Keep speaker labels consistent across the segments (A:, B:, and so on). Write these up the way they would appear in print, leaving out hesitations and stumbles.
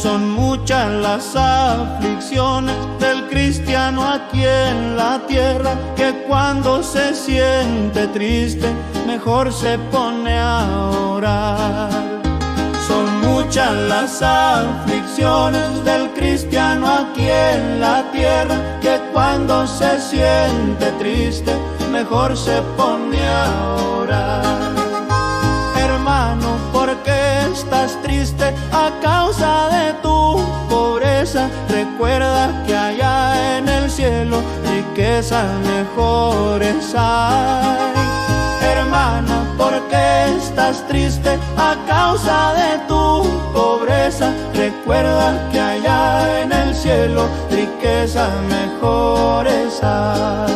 A: Son muchas las aflicciones del cristiano aquí en la tierra, que cuando se siente triste mejor se pone a orar. Son muchas las aflicciones del cristiano aquí en la tierra, que cuando se siente triste mejor se pone a orar. Hermano, ¿por qué estás triste a causa de tu pobreza? Recuerda que allá en el cielo riquezas mejores hay. Hermana, ¿por qué estás triste a causa de tu pobreza? Recuerda que allá en el cielo riquezas mejores hay.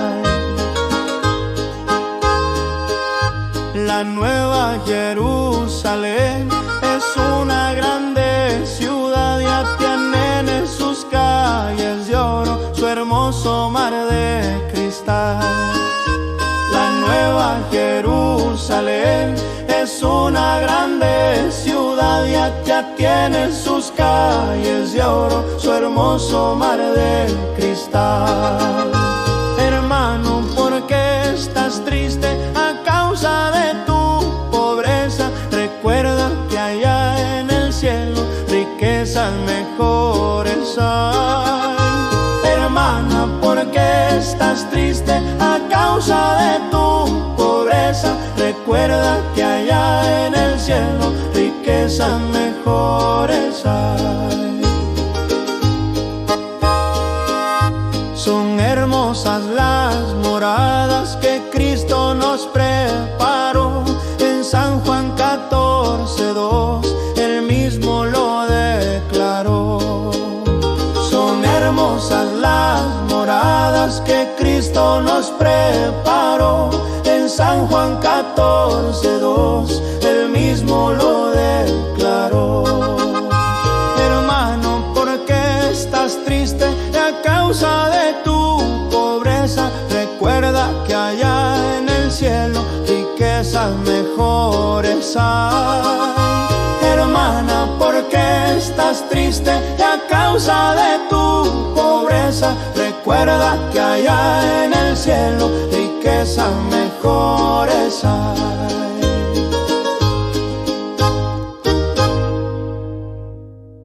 A: La Nueva Jerusalén es una grande ciudad, ya tienen en sus calles de oro su hermoso mar de cristal. La Nueva Jerusalén es una grande ciudad, ya tiene sus calles de oro su hermoso mar de cristal. Hermano, ¿por qué estás triste a causa de tu pobreza? Recuerda que allá en el cielo riquezas mejores hay. Hermana, ¿por qué estás triste a causa de tu pobreza? Recuerda que allá en el cielo riquezas mejores hay. Son hermosas las moradas que Cristo nos preparó. En San Juan 14:2 Él mismo lo declaró. Son hermosas las moradas que Cristo nos preparó. En San Juan 14:2 Él mismo lo declaró. Hermano, ¿por qué estás triste a causa de tu pobreza? Recuerda que allá en el cielo riquezas mejores hay. Hermana, ¿por qué estás triste a causa de tu pobreza? Recuerda que allá en el cielo riquezas mejores